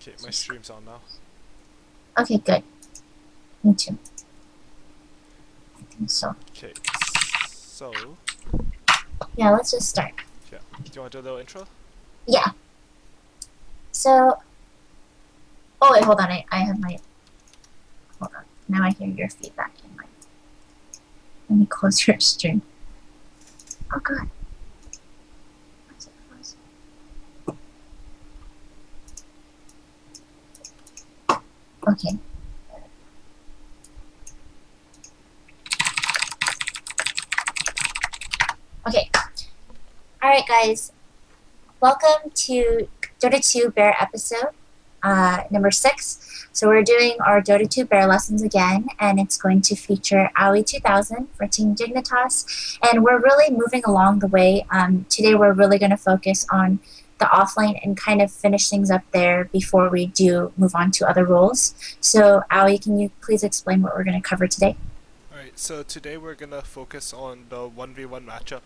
Okay, my stream's on now. Okay, good. Me too. I think so. Okay, so Yeah, let's just start. yeah, do you want to do a little intro? Yeah. So, oh wait, hold on. I have my. Hold on. Now I hear your feedback in my. Let me close your stream. Oh god. Why is it frozen? Okay. Okay. All right, guys. Welcome to Dota 2 Bear episode number 6. So we're doing our Dota 2 Bear lessons again, and it's going to feature Aoi 2000 for Team Dignitas. And we're really moving along the way. Today we're really going to focus on the offlane and kind of finish things up there before we do move on to other roles. So Aoi, can you please explain what we're going to cover today? Alright, so today we're gonna focus on the 1v1 matchup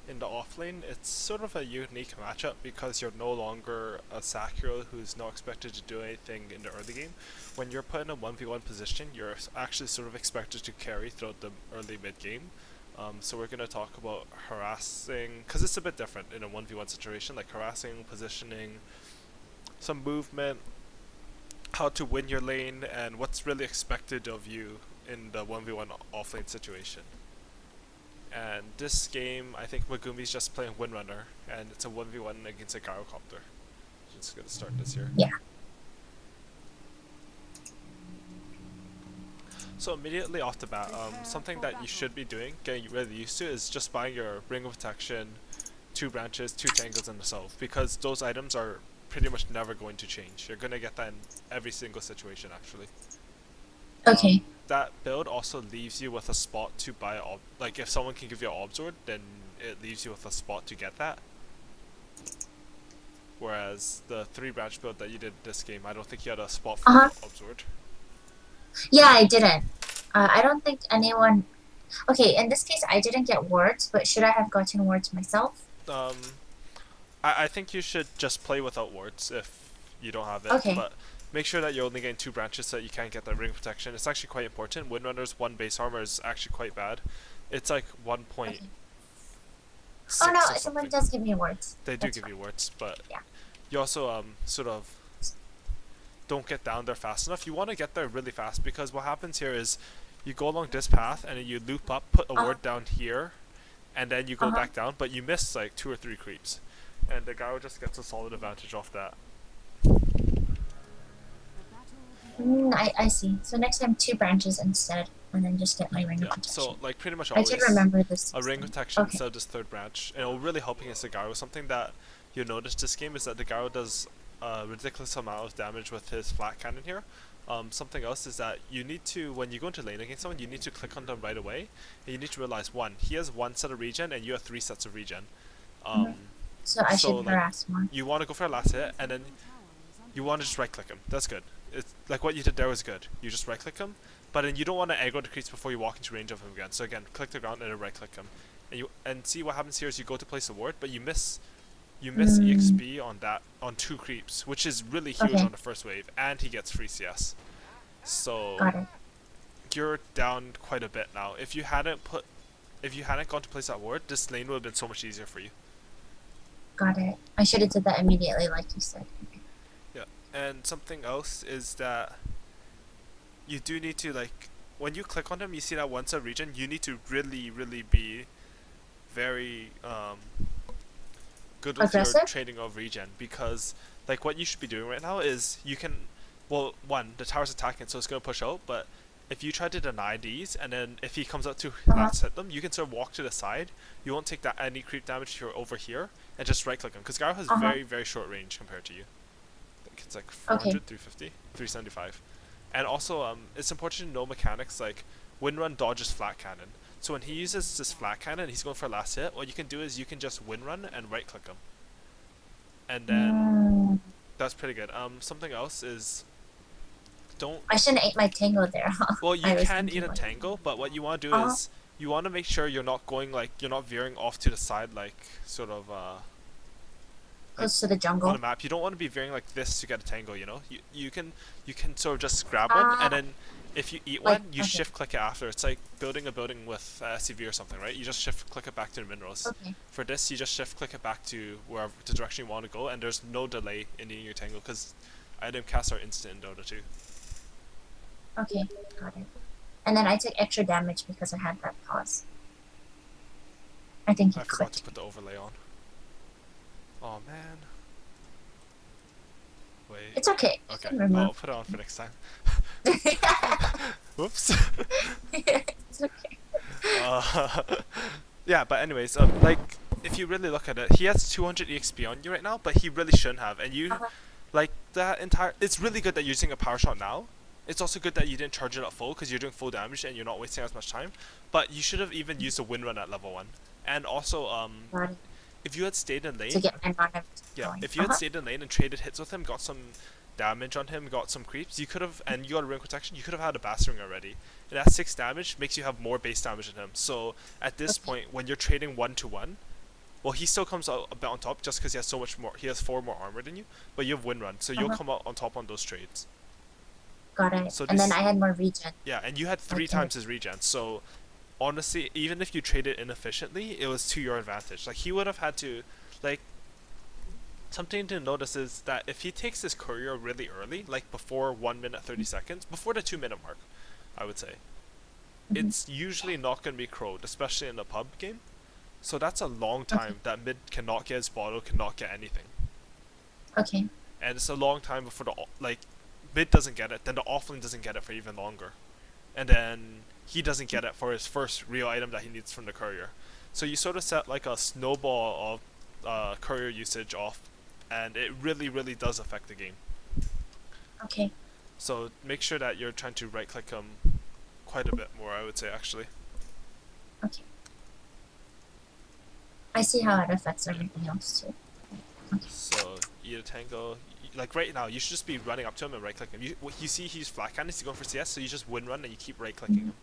in the offlane. It's sort of a unique matchup because you're no longer a Sakura who's not expected to do anything in the early game. When you're put in a 1v1 position, you're actually sort of expected to carry throughout the early mid game. So we're gonna talk about harassing, because it's a bit different in a 1v1 situation, like harassing, positioning, some movement, how to win your lane, and what's really expected of you in the 1v1 offlane situation. And this game, I think Megumi's just playing Windrunner, and it's a 1v1 against a Gyrocopter. Just gonna start this here. Yeah. So immediately off the bat, something that you should be doing, getting really used to, is just buying your Ring of Protection, 2 branches, 2 tangles, and a Salve, because those items are pretty much never going to change. You're gonna get that in every single situation, actually. Okay. That build also leaves you with a spot to buy like if someone can give you an Obzord, then it leaves you with a spot to get that. Whereas the 3 branch build that you did this game, I don't think you had a spot for Uh-huh. Obzord. Yeah, I didn't. I don't think anyone. Okay, in this case, I didn't get wards, but should I have gotten wards myself? Um, I think you should just play without wards if you don't have it, Okay. but make sure that you're only getting 2 branches so that you can't get that ring protection. It's actually quite important. Windrunner's 1 base armor is actually quite bad. It's like 1.6 Okay. Oh no, or someone something. does give me wards. They do That's give fine. you wards, but Yeah. you also sort of don't get down there fast enough. You want to get there really fast, because what happens here is you go along this path and then you loop up, put a Uh-huh. ward down here, and then you go Uh-huh. back down, but you miss like 2 or 3 creeps. And the guy just gets a solid advantage off that. I see. So next time, 2 branches instead, and then just get my ring of Yeah, so protection. like pretty much I should always remember this a ring system. protection Okay. instead of this 3rd branch. And it will really help against the Gyro. Something that you'll notice this game is that the Gyro does a ridiculous amount of damage with his flat cannon here. Something else is that you need to, when you go into lane against someone, you need to click on them right away. And you need to realize, one, he has 1 set of regen and you have 3 sets of regen. Mhm. So I So should like, harass more. you want to go for a last hit, and then you want to just right click him. That's good. It's like what you did there was good. You just right click him, but then you don't want to aggro the creeps before you walk into range of him again. So again, click the ground and then right click him, and see what happens here is you go to place a ward, but you miss Mm, EXP on that on 2 creeps, which is really huge okay, on the first wave, and he gets free CS. So got it. you're down quite a bit now. If you hadn't gone to place that ward, this lane would have been so much easier for you. Got it. I should have did that immediately, like you said. Yeah, and something else is that you do need to, like, when you click on him, you see that once a region, you need to really, really be very good with your Aggressive? trading of regen, because like what you should be doing right now is you can, well, one, the tower's attacking, so it's going to push out, but if you try to deny these, and then if he comes up to Uh-huh. last hit them, you can sort of walk to the side. You won't take that any creep damage if you're over here, and just right click him, because Gyro has Uh-huh. very, very short range compared to you. I think it's like Okay. 400, 350, 375. And also, it's important to know mechanics like Windrun dodges flat cannon. So when he uses this flat cannon, he's going for a last hit. What you can do is you can just Windrun and right click him, and then Mm, that's pretty good. Something else is don't. I shouldn't eat my tango there, huh? Well, you I was can eat thinking a like, tangle, but what you want to do uh-huh. is you want to make sure you're not going, like, you're not veering off to the side, like sort of like Close to the on a jungle. map. You don't want to be veering like this to get a tango. You know, you can sort of just grab one, and Ah, then if you eat like one, you okay, shift click it after. It's like building a building with CV or something, right? You just shift click it back to the minerals. okay, For this, you just shift click it back to wherever the direction you want to go, and there's no delay in eating your tango because item casts are instant in Dota 2. okay, got it. And then I took extra damage because I had that pause. I think he I forgot to clicked put me. the overlay on. Oh man. Wait. It's okay. You Okay. can I'll remove. put it on for next time. Whoops. It's okay. uh, yeah, but anyways, like if you really look at it, he has 200 EXP on you right now, but he really shouldn't have. And you, Uh-huh. like that entire. It's really good that you're using a power shot now. It's also good that you didn't charge it at full because you're doing full damage and you're not wasting as much time. But you should have even used a wind run at level 1. And also, Got it. if you had stayed in To lane, get my mana yeah, going. if you had Uh-huh. stayed in lane and traded hits with him, got some damage on him, got some creeps, you could have, and you got a ring protection, you could have had a Bast Ring already. And that 6 damage makes you have more base damage than him. So at this Okay. point, when you're trading 1-to-1, well, he still comes out a bit on top just because he has so much more. He has 4 more armor than you, but you have win run, so you'll Uh-huh. come out on top on those trades. Got it. So And then this, I had more regen. yeah, and you had 3 Okay. times his regen. So honestly, even if you traded inefficiently, it was to your advantage. Like he would have had to, like something to notice is that if he takes his courier really early, like before 1 minute 30 seconds, before the 2 minute mark, I would say, Mm-hmm. it's usually not going to be crowed, especially in the pub game. So that's a long Okay. time that mid cannot get his bottle, cannot get anything. Okay. And it's a long time before the, like, mid doesn't get it, then the offlane doesn't get it for even longer. And then he doesn't get it for his first real item that he needs from the courier. So you sort of set like a snowball of courier usage off, and it really, really does affect the game. Okay. So make sure that you're trying to right click him quite a bit more, I would say, actually. Okay. I see how it affects Yeah. everything else too. Okay. So eat a tango. Like right now, you should just be running up to him and right clicking him. You see he's flat cannon, he's going for CS, so you just win run and you keep right clicking Mhm. him.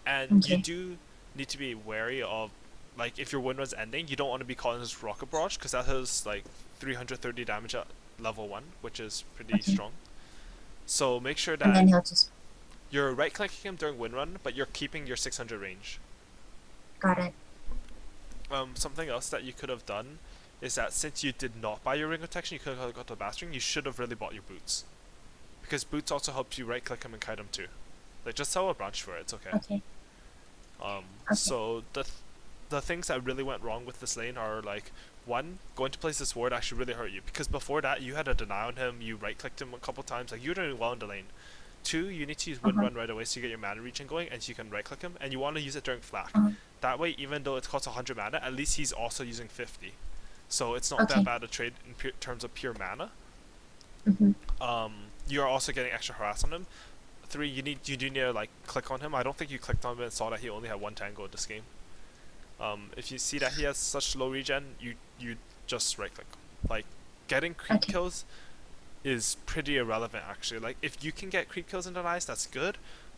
And you Okay. do need to be wary of, like, if your win run's ending, you don't want to be calling his rocket barrage because that has like 330 damage at level 1, which is pretty Okay. strong. So make sure And that then he'll just you're right clicking him during win run, but you're keeping your 600 range. got it. Something else that you could have done is that since you did not buy your ring protection, you could have got the Bast Ring. You should have really bought your boots, because boots also helps you right click him and kite him too. Like just sell a branch for it. It's okay. Okay. Okay. So the things that really went wrong with this lane are like, one, going to place this ward actually really hurt you because before that you had a deny on him, you right clicked him a couple times, like you were doing well in the lane. Two, you need to use wind Uh-huh. run right away so you get your mana regen going and so you can right click him, and you want to use it during flak. Uh-huh. That way, even though it costs 100 mana, at least he's also using 50. So it's not Okay. that bad a trade in terms of pure mana. Mhm. You're also getting extra harass on him. Three, you do need to like click on him. I don't think you clicked on him and saw that he only had 1 tango in this game. If you see that he has such low regen, you just right click. Like getting creep Okay. kills is pretty irrelevant actually. Like if you can get creep kills in denies, that's good.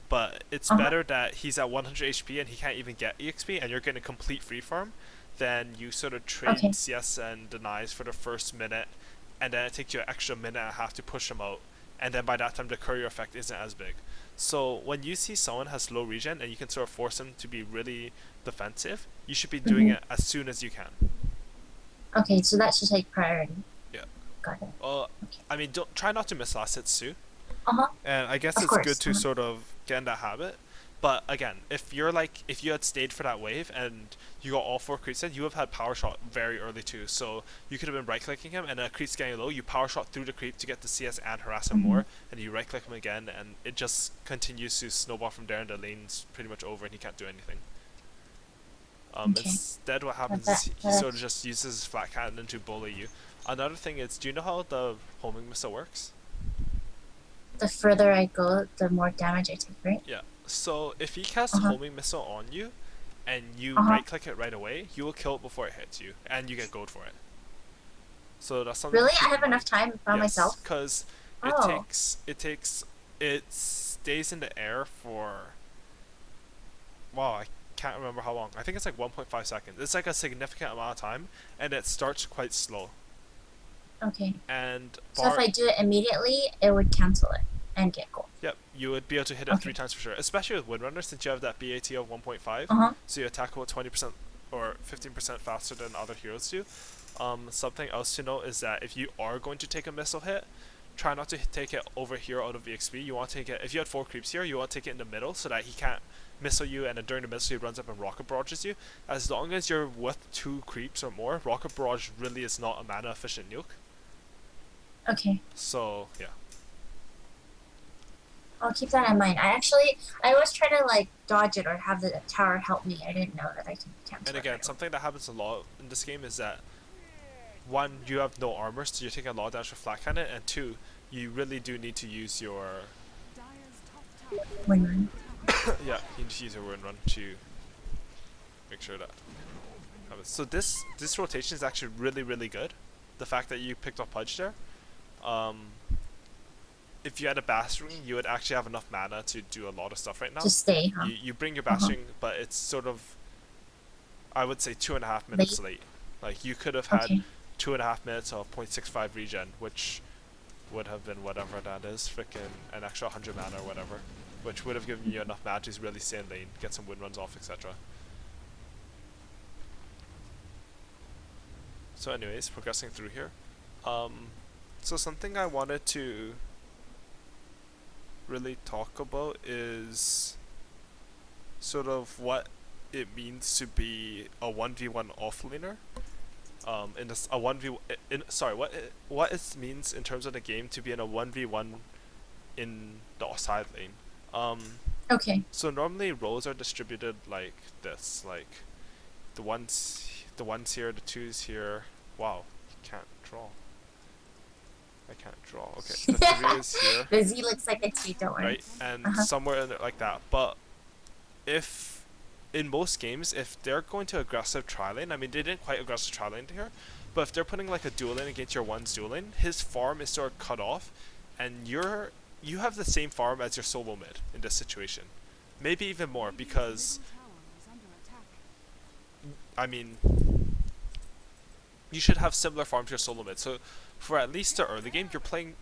But it's Uh-huh. better that he's at 100 HP and he can't even get EXP and you're getting a complete free farm than you sort of trade Okay. CS and denies for the first minute and then it takes you an extra minute and a half to push him out, and then by that time the courier effect isn't as big. So when you see someone has low regen and you can sort of force him to be really defensive, you should be doing Mhm. it as soon as you can. Okay, so that should take priority. Yeah. Got it. Okay. I mean, don't try not to miss last hits too. Uh-huh. And I guess Of it's course. good to Uh-huh. sort of get in that habit. But again, if you had stayed for that wave and you got all 4 creeps in, you would have had power shot very early too. So you could have been right clicking him and a creep's getting low, you power shot through the creep to get the CS and harass him Mhm. more, and you right click him again and it just continues to snowball from there and the lane's pretty much over and he can't do anything. Okay. Instead what happens is he sort of just uses his flat cannon to bully you. Another thing is, do you know how the homing missile works? The further I go, the more damage I take, right? Yeah. So if he casts Uh-huh. homing missile on you, and you Uh-huh. right click it right away, you will kill it before it hits you, and you get gold for it. So that's something. Really? To I keep have in enough mind. time by myself? Because Oh. it stays in the air for, wow, I can't remember how long. I think it's like 1.5 seconds. It's like a significant amount of time, and it starts quite slow. Okay. And So if I do it immediately, it would cancel it and get gold. yep, you would be able to hit it 3 Okay. times for sure, especially with Windrunner since you have that BAT of 1.5, Uh huh. so you attack about 20% or 15% faster than other heroes do. Something else to note is that if you are going to take a missile hit, try not to take it over here out of EXP. You want to take it, if you had 4 creeps here, you want to take it in the middle so that he can't missile you, and then during the missile he runs up and rocket barrages you. As long as you're with 2 creeps or more, rocket barrage really is not a mana efficient nuke. Okay. So yeah. I'll keep that in mind. I always try to like dodge it or have the tower help me. I didn't know that I can cancel And it. again, something that happens a lot in this game is that one, you have no armor, so you're taking a lot of damage with flat cannon, and two, you really do need to use your Win-win. yeah, you need to use your wind run to make sure that happens. So this rotation is actually really good. The fact that you picked up Pudge there, um, if you had a Bastring, you would actually have enough mana to do a lot of stuff right now. To stay, huh? You bring your Bastring, but it's sort of, I would say 2.5 minutes late. Like you could have had Okay. 2.5 minutes of 0.65 regen, which would have been whatever that is, freaking an extra 100 mana or whatever, which would have given you enough mana to really stay in lane, get some wind runs off, etc. So anyways, progressing through here. So something I wanted to really talk about is sort of what it means to be a 1v1 offlaner. In this a 1v in sorry, what it means in terms of the game to be in a 1v1 in the side lane. Okay. So normally roles are distributed like this, like the ones here, the twos here. Wow, you can't draw. I can't draw. Okay, the three is here, The Z looks like a T, don't worry. right? And Uh-huh. somewhere in there like that. But if in most games, if they're going to aggressive tri lane, I mean they didn't quite aggressive tri lane here, but if they're putting like a dual lane against your one's dual lane, his farm is sort of cut off, and you have the same farm as your solo mid in this situation, maybe even more because I mean you should have similar farm to your solo mid. So for at least the early game,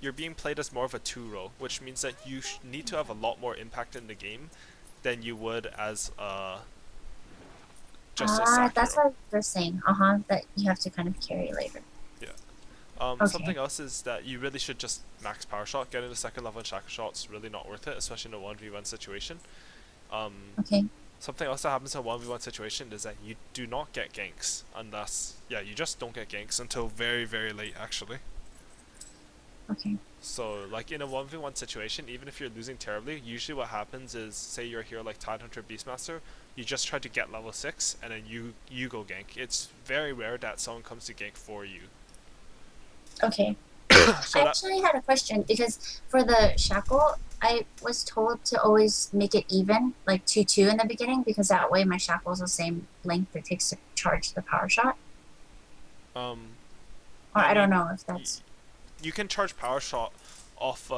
you're being played as more of a 2-row, which means that you need to have a lot more impact in the game than you would as just a sack That's hero. what they're saying. That you have to kind of carry later. Yeah. Okay. Something else is that you really should just max power shot. Getting the second level in shackle shot's really not worth it, especially in a 1v1 situation. Okay. Something else that happens in a 1v1 situation is that you do not get ganks unless, yeah, you just don't get ganks until very late actually. Okay. So like in a 1v1 situation, even if you're losing terribly, usually what happens is, say you're here like Tidehunter Beastmaster, you just try to get level 6 and then you go gank. It's very rare that someone comes to gank for you. Okay. So I that actually had a question because for the shackle, I was told to always make it even, like 2-2 in the beginning, because that way my shackle is the same length it takes to charge the power shot. um Or I I don't mean, know if that's. you can charge power shot off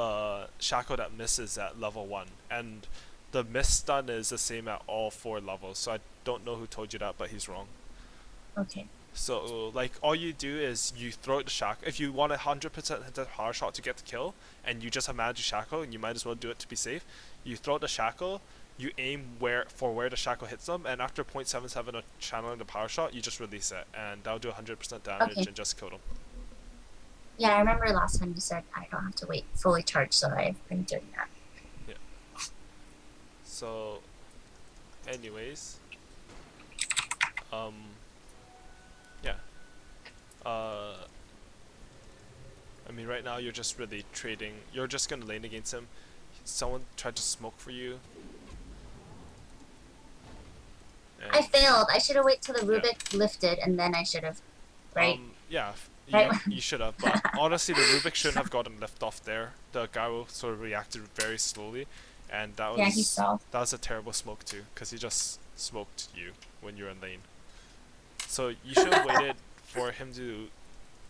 shackle that misses at level 1, and the miss stun is the same at all 4 levels, so I don't know who told you that, but he's wrong. Okay. So like all you do is you throw out the shackle. If you want a 100% hit the power shot to get the kill, and you just have managed shackle, and you might as well do it to be safe, you throw out the shackle, you aim where the shackle hits them, and after 0.77 of channeling the power shot, you just release it, and that'll do 100% damage Okay. and just kill them. Yeah, I remember last time you said I don't have to wait fully charged, so I've been doing that. Yeah. So, anyways, yeah. I mean, right now you're just really trading. You're just gonna lane against him. Someone tried to smoke for you. I And failed. I should have waited till the yeah. Rubik lifted, and then I should have. Right. Yeah. Right. You should have, but honestly, the Rubik shouldn't have gotten lift off there. The gyro sort of reacted very slowly, and Yeah, he fell. that was a terrible smoke too, because he just smoked you when you're in lane. So you should have waited for him to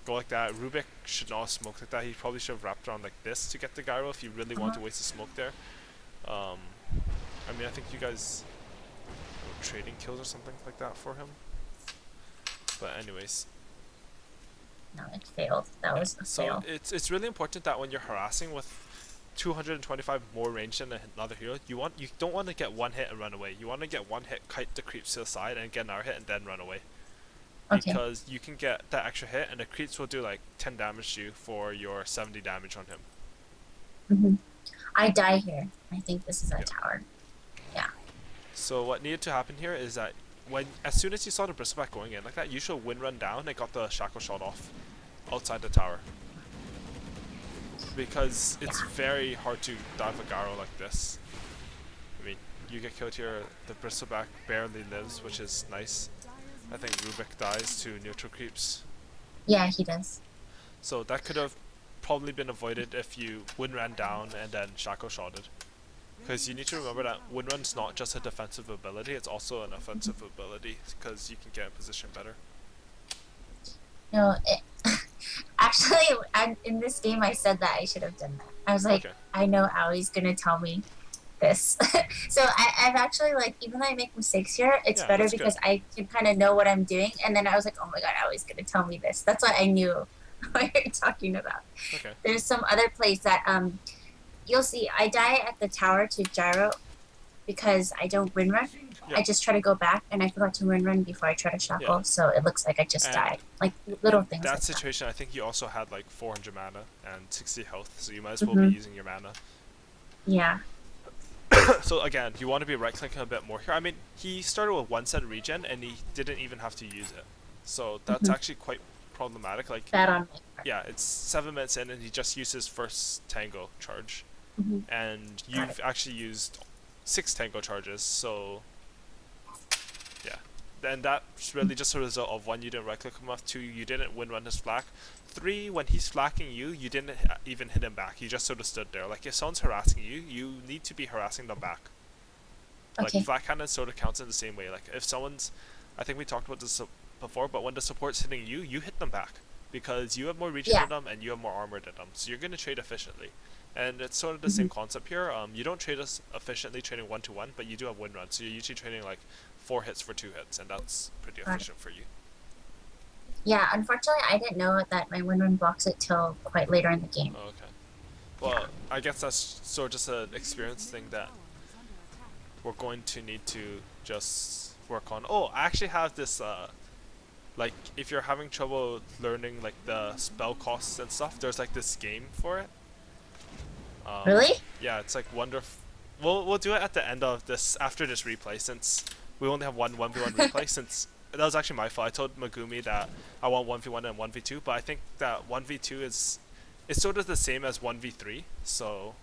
go like that. Rubik should not have smoked like that. He probably should have wrapped around like this to get the gyro if you really want to waste the smoke there. I mean, I think you guys were trading kills or something like that for him. But anyways, No, it failed. That Yeah. was a So fail. it's really important that when you're harassing with 225 more range than another hero, you don't want to get one hit and run away. You want to get one hit, kite the creeps to the side, and get another hit and then run away. Okay. Because you can get that extra hit, and the creeps will do like 10 damage to you for your 70 damage on him. I die here. I think this is a Yeah. tower. Yeah. So what needed to happen here is that as soon as you saw the bristleback going in like that, you should wind run down and got the shackle shot off outside the tower. Because it's very hard to dive a Garo like this. I mean, you get killed here, the bristleback barely lives, which is nice. I think Rubik dies to neutral creeps. Yeah, he does. So that could have probably been avoided if you wind ran down and then shackle shotted. Because you need to remember that wind run's not just a defensive ability, it's also an offensive ability, because you can get in position better. No, actually, in this game, I said that I should have done that. I was like, Okay. I know Ali's gonna tell me this. So I've actually, like, even though I make mistakes here, it's Yeah, better that's good. because I can kind of know what I'm doing. And then I was like, oh my god, Ali's gonna tell me this. That's what I knew what you're talking about. Okay. There's some other place that you'll see. I die at the tower to gyro because I don't win run. Yeah. I just try to go back, and I forgot to win run before I try to shackle, Yeah. so it looks like I just And died. Like little in things that like situation, I think you also had like 400 mana and 60 health, so you might as that. well be using your mana. Yeah. So again, you want to be right-clicking a bit more here. I mean, he started with one set of regen, and he didn't even have to use it. So that's actually quite problematic. Like, Bad on my part. yeah, it's 7 minutes in, and he just used his first tango charge. Mhm. And you've actually used 6 tango charges, so yeah. And that's really just a result of 1, you didn't right click him enough, 2, you didn't win run his flak, 3, when he's flacking you, you didn't even hit him back, you just sort of stood there. Like if someone's harassing you, you need to be harassing them back. Okay. Like flak cannon sort of counts in the same way. Like if someone's, I think we talked about this before, but when the support's hitting you, you hit them back. Because you have more regen than them and you have more armor than them, so you're going to trade efficiently. And it's sort of the same concept here. You don't trade us efficiently trading 1-to-1, but you do have win run, so you're usually trading like 4 hits for 2 hits, and that's pretty efficient for you. Yeah, unfortunately, I didn't know that my win run blocks it till quite later in the game. Oh, okay. Well, I guess that's sort of just an experience thing that we're going to need to just work on. Oh, I actually have this, like, if you're having trouble learning, like, the spell costs and stuff, there's, like, this game for it. Really? Yeah, it's like wonderful. We'll do it at the end of this, after this replay, since we only have one 1v1 replay, since that was actually my fault. I told Megumi that I want 1v1 and 1v2, but I think that 1v2 is sort of the same as 1v3, so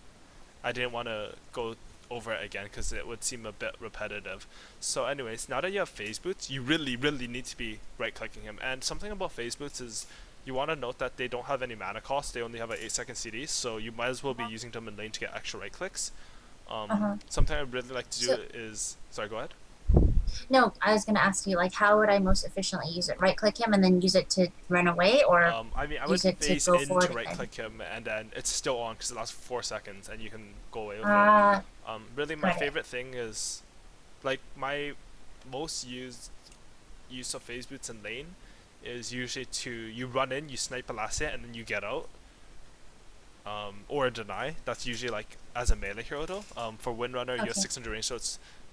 I didn't want to go over it again because it would seem a bit repetitive. So anyways, now that you have phase boots, you really need to be right clicking him. And something about phase boots is you want to note that they don't have any mana cost, they only have an 8-second CD, so you might as well be using them in lane to get extra right clicks. Something I'd really like to do is, sorry, go ahead. No, I was gonna ask you, like, how would I most efficiently use it? Right click him and then use it to run away, or I mean, I would use it to phase go in forward to right again? click him, and then it's still on because it lasts 4 seconds, and you can go away with it. Really, my got it. favorite thing is, like, my most used use of phase boots in lane is usually you run in, you snipe a last hit, and then you get out. Or a deny. That's usually like as a melee hero though. For Windrunner, you have 600 range, so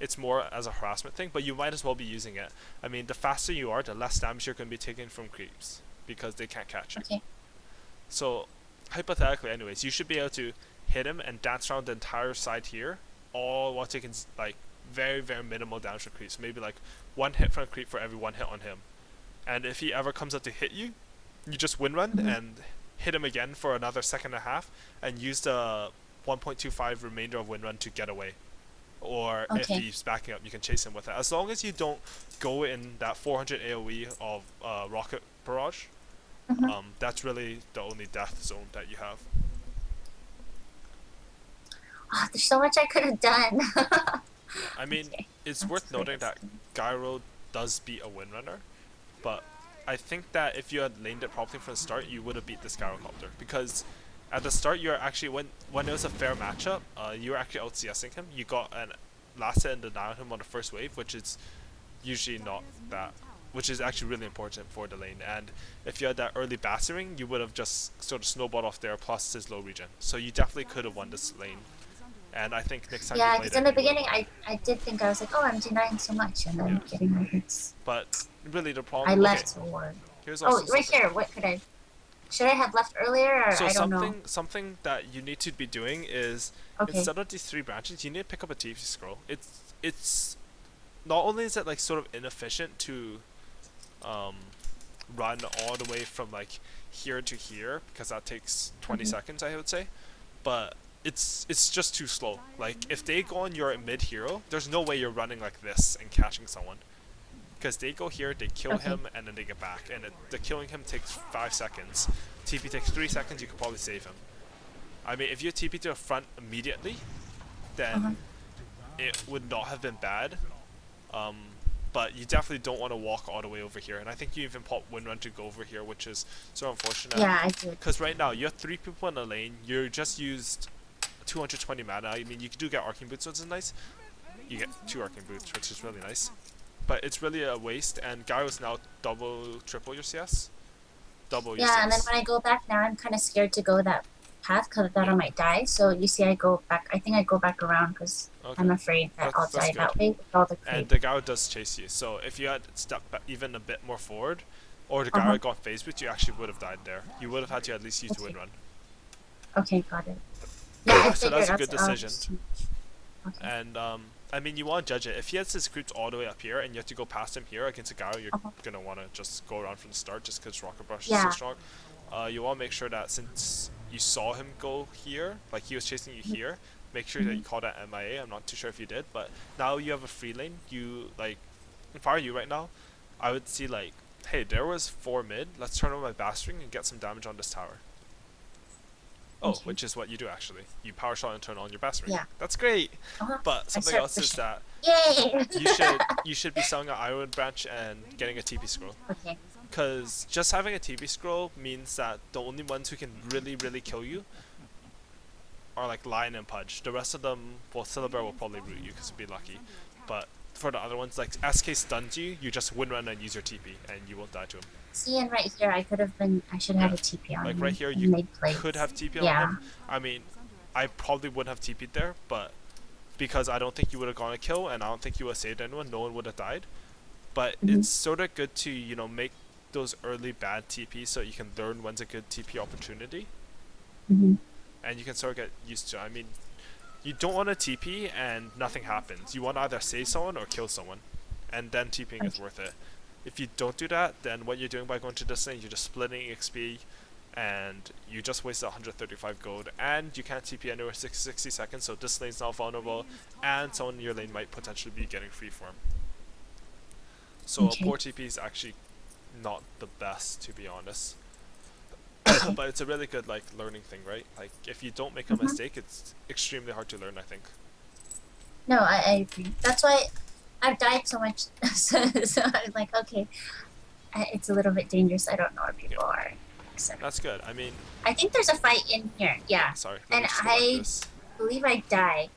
it's more as a harassment thing. But you might as well be using it. I mean, the faster you are, the less damage you're going to be taking from creeps because they can't catch you. Okay. So hypothetically, anyways, you should be able to hit him and dance around the entire side here, all while taking like very minimal damage from creeps. Maybe like 1 hit from a creep for every 1 hit on him. And if he ever comes up to hit you, you just win run and hit him again for another second and a half, and use the 1.25 remainder of win run to get away. Or if he's backing up, you can chase him with it. As long as you don't go in that 400 AoE of rocket barrage, that's really the only death zone that you have. Oh, there's so much I could have done. I mean, it's worth noting that Gyro does beat a Windrunner, but I think that if you had laned it properly from the start, you would have beat this Gyrocopter. Because at the start, you're actually, when it was a fair matchup, you were actually out CSing him. You got an last hit and denied him on the first wave, which is usually not that which is actually really important for the lane. And if you had that early battering, you would have just sort of snowballed off there plus his low regen. So you definitely could have won this lane. And I think next time you Yeah, played because in it, the you would have beginning, won. I did think I was like, oh, I'm denying so much, and Yeah. then getting my hits. But really the I problem. Okay, left toward. here's Oh, also right something. here. What could I? Should I have left earlier, or So I don't know? something that you need to be doing is Okay. instead of these 3 branches, you need to pick up a TV scroll. It's not only is it like sort of inefficient to um, run all the way from like here to here because that takes 20 Mhm. seconds, I would say, but it's just too slow. Like if they go on your mid hero, there's no way you're running like this and catching someone. Because they go here, they kill Okay. him, and then they get back. And the killing him takes 5 seconds. TP takes 3 seconds, you could probably save him. I mean, if you TP to the front immediately, Uh-huh. then it would not have been bad. Um, but you definitely don't want to walk all the way over here. And I think you even pop Windrun to go over here, which is so unfortunate. Yeah, I did. Because right now, you have 3 people in the lane, you just used 220 mana. I mean, you do get Arcane Boots, which is nice. You get 2 Arcane Boots, which is really nice. But it's really a waste, and Gyro's now triple your CS. Double your Yeah, and then CS. when I go back now, I'm kind of scared to go that path because I thought I Yeah. might die. So you see, I go back. I think I go back around because Okay. I'm afraid that I'll That's die good. that way with all the And creep. the Gyro does chase you, so if you had stepped even a bit more forward, or the Gyro got phase boost, you actually would have died there. You would have had to at least use the Okay. Windrun. Okay, got it. Yeah, I So figured that's a good that's decision. okay. And I mean, you want to judge it. If he has his creeps all the way up here, and you have to go past him here against a Gyro, you're gonna want to just go around from the start, just because Rocket Brush is so Yeah. strong. You want to make sure that since you saw him go here, like he was chasing you here, make sure that you call that MIA. I'm not too sure if you did, but now you have a free lane. You like, if I were you right now, I would see like, hey, there was 4 mid. Let's turn on my Bastring and get some damage on this tower. Oh, Okay. which is what you do actually. You power shot and turn on your Bastring. Yeah. That's great. Uh-huh. But something start else is pushing. that Yay! you should be selling an Iron Branch and getting a TP scroll. Okay. Because just having a TP scroll means that the only ones who can really kill you are like Lion and Pudge. The rest of them, well, Syllabear will probably root you because you'll be lucky. But for the other ones, like SK stuns you, you just win run and use your TP and you won't die to him. See, and right here, I should have had a TP on Like him right here, and you made plays. could have TP Yeah. on him. I mean, I probably wouldn't have TP'd there, but because I don't think you would have gone a kill and I don't think you would have saved anyone, no one would have died. But it's sort of good to, you know, make those early bad TPs so you can learn when's a good TP opportunity. Mm-hmm. And you can sort of get used to it. I mean, you don't want to TP and nothing happens. You want to either save someone or kill someone. And then TPing is worth it. If you don't do that, then what you're doing by going to this lane, you're just splitting XP and you just wasted 135 gold and you can't TP anywhere 60 seconds, so this lane's not vulnerable and someone in your lane might potentially be getting freeform. So a poor TP is actually not the best, to be honest. But it's a really good like learning thing, right? Like if you don't make a mistake, it's extremely hard to learn, I think. No, I agree. That's why I've died so much. so I'm like, okay, it's a little bit dangerous. I don't know where people are. That's good. I mean, I think there's a fight in here. Yeah. sorry. Let And me just go back to I this. believe I die.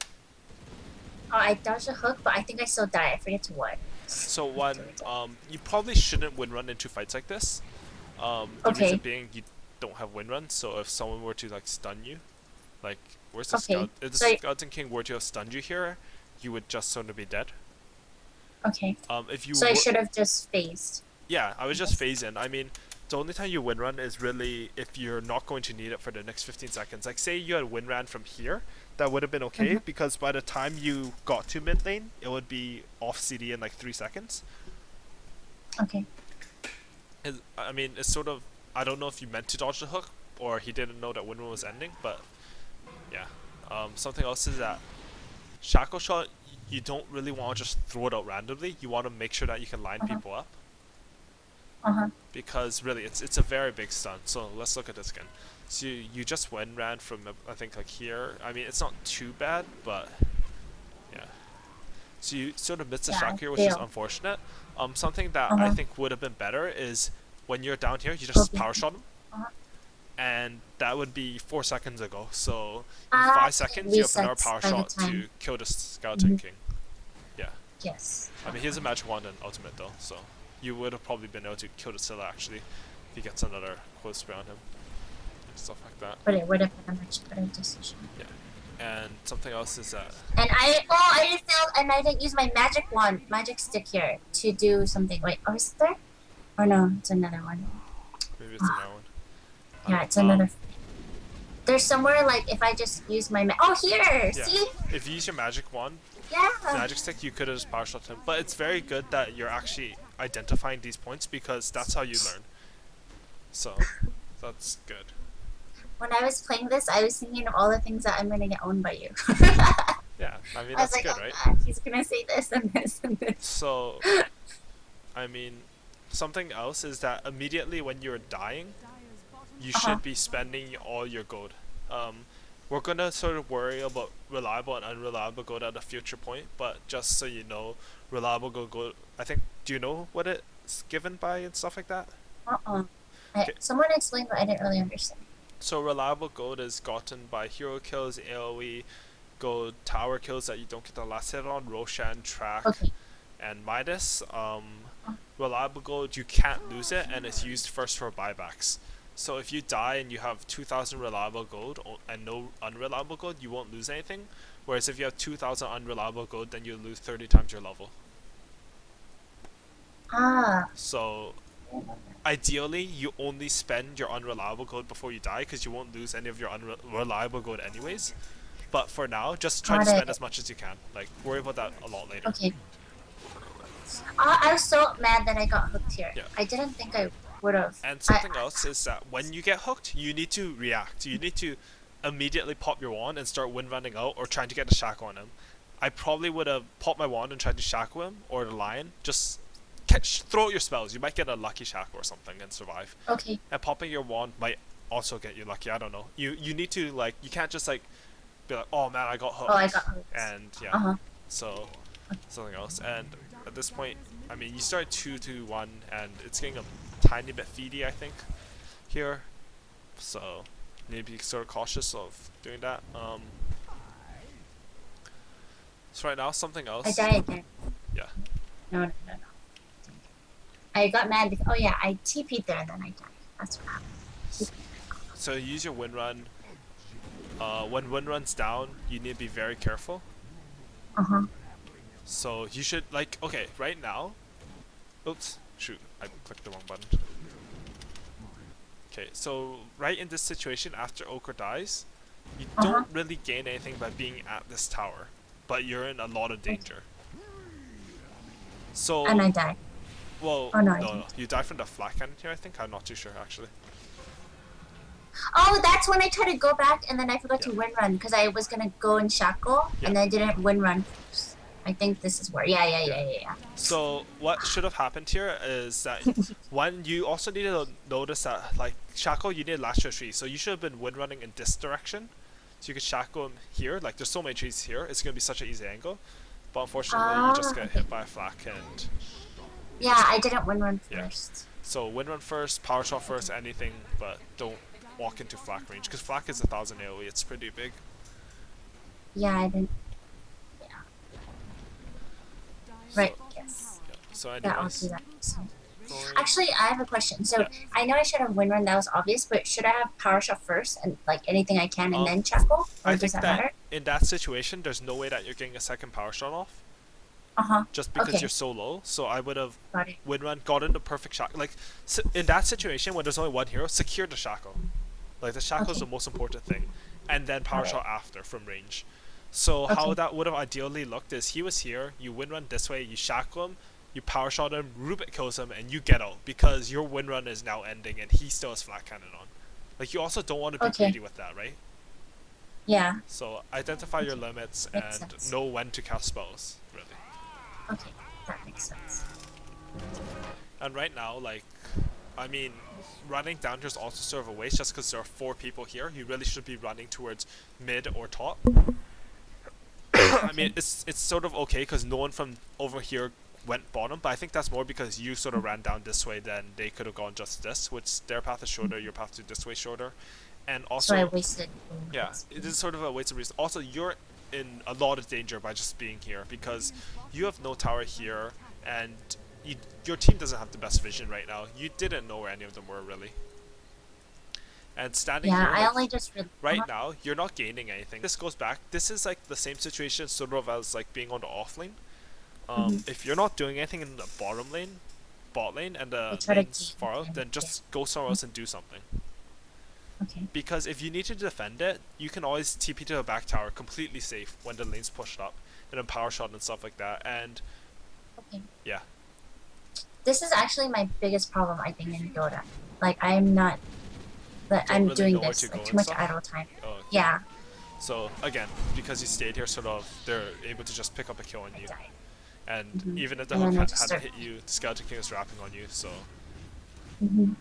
Oh, I dodged a hook, but I think I still die. I forget to what. So one, you probably shouldn't win run into fights like this. The reason being you don't have win run. So if someone were to like stun you, like where's the scout? If the Skeleton King were to have stunned you here, you would just sort of be dead. Okay. If you so I should have just phased. Yeah, I would just phase in. I mean, the only time you win run is really if you're not going to need it for the next 15 seconds. Like say you had win ran from here, that would have been okay because by the time you got to mid lane, it would be off CD in like 3 seconds. Okay. I mean, it's sort of, I don't know if you meant to dodge the hook or he didn't know that win run was ending, but yeah. Something else is that Shackle Shot, you don't really want to just throw it out randomly. You want to make sure that you can line people up. Because really, it's a very big stun. So let's look at this again. So you just win ran from I think like here. I mean, it's not too bad, but yeah. So you sort of missed the shock here, which is unfortunate. Something that I think would have been better is when you're down here, you just power shot him, and that would be 4 seconds ago. So in 5 seconds, you have another power shot to kill the Skeleton King. Yeah. Yes. I mean, he has a magic wand and ultimate though, so. you would have probably been able to kill the Scylla actually if he gets another close spray on him. Stuff like that. But it would have been a much better decision. Yeah. And something else is that. And I didn't fail, and I didn't use my magic stick here to do something. Wait, oh, is it there? Or no, it's another one. Maybe it's another one. Yeah, it's another. There's somewhere like if I just use my oh here, Yeah. see? If you use your magic wand, Yeah. magic stick, you could have just power shot him. But it's very good that you're actually identifying these points because that's how you learn. So that's good. When I was playing this, I was thinking of all the things that I'm gonna get owned by you. Yeah, I mean I was that's like, good, oh right? God, he's gonna say this and this and this. So, I mean, something else is that immediately when you're dying, you should be spending all your gold. We're gonna sort of worry about reliable and unreliable gold at a future point, but just so you know, reliable gold, I think, do you know what it's given by and stuff like that? Okay. Someone explained, but I didn't really understand. So reliable gold is gotten by hero kills, AoE, gold tower kills that you don't get the last hit on, Roshan, Track, and Midas. Reliable gold, you can't lose it, and it's used first for buybacks. So if you die and you have 2,000 reliable gold and no unreliable gold, you won't lose anything. Whereas if you have 2,000 unreliable gold, then you'll lose 30 times your level. So ideally, you only spend your unreliable gold before you die because you won't lose any of your unreliable gold anyways. But for now, just try to spend as much as you can. Like, worry about that a lot later. Okay. I was so mad that I got hooked here. Yeah. I didn't think I would have. And something else is that when you get hooked, you need to react. You need to immediately pop your wand and start wind running out or trying to get a shackle on him. I probably would have popped my wand and tried to shackle him or the lion. Just throw out your spells. You might get a lucky shackle or something and survive. Okay. And popping your wand might also get you lucky. I don't know. You need to like you can't just like be like, oh man, I got hooked. Oh, I got hooked. And yeah. So something else. And at this point, I mean, you start 2-1, and it's getting a tiny bit feedy, I think, here. So you need to be sort of cautious of doing that. So right now, something else. I died again. Yeah. No. I got mad because I TP'd there and then I died. That's what happened. So you use your wind run. When wind run's down, you need to be very careful. So you should okay, right now. Oops, shoot, I clicked the wrong button. Okay, so right in this situation, after Ochre dies, you don't really gain anything by being at this tower, but you're in a lot of danger. So. And I died. Well, no, you die from the flat cannon here. I think I'm not too sure actually. Oh, that's when I tried to go back and then I forgot to wind run because I was gonna go in shackle and I didn't wind run first. I think this is where. Yeah. So what should have happened here is that one, you also need to notice that like shackle, you need to latch your tree. So you should have been wind running in this direction, so you could shackle him here. Like there's so many trees here, it's gonna be such an easy angle. But unfortunately, you just get hit by a flak and. Yeah, I didn't wind run first. So wind run first, power shot first, anything, but don't walk into flak range because flak is 1,000 AoE. It's pretty big. Yeah, I didn't. Yeah. Right. Yes. Yeah. So anyways. Yeah, I'll do that. So. Actually, I have a question. So I know I should have wind run. That was obvious, but should I have power shot first and like anything I can, and then shackle? I think that in that situation, there's no way that you're getting a second power shot off. Just because you're so low, so I would have wind run, gotten the perfect shackle. Like in that situation, when there's only one hero, secure the shackle. Like the shackle is the most important thing, and then power shot after from range. So how that would have ideally looked is he was here, you wind run this way, you shackle him, you power shot him, Rubik kills him, and you get out because your wind run is now ending and he still has flat cannon on. Like you also don't want to be greedy with that, right? Yeah. So identify your limits and know when to cast spells. Really. Okay, that makes sense. And right now, like, I mean, running down here is also sort of a waste just because there are 4 people here. You really should be running towards mid or top. I mean, it's sort of okay because no one from over here went bottom, but I think that's more because you sort of ran down this way, then they could have gone just this, which their path is shorter, your path to this way shorter. And also, so I wasted. Yeah, it is sort of a waste of reason. Also, you're in a lot of danger by just being here because you have no tower here, and your team doesn't have the best vision right now. You didn't know where any of them were really. And standing Yeah, here, I like only just really. right now, you're not gaining anything. This goes back. This is like the same situation sort of as like being on the off lane. Mm-hmm. If you're not doing anything in the bottom lane, bot lane, and I the try to lane's gain far out, time. then just go somewhere else and do something. Okay. Because if you need to defend it, you can always TP to a back tower completely safe when the lane's pushed up, and a power shot and stuff like that. And Okay. yeah, This is actually my biggest problem, I think, in Dota. Like, I'm not. But don't I'm really doing know where this to go like too and much stuff. idle time. Oh, okay. Yeah. So again, because you stayed here, sort of, they're able to just pick up a kill on I you. died. And Mhm. even if the And hook then I just hadn't start. hit you, the Skeleton King is rapping on you. So Mhm.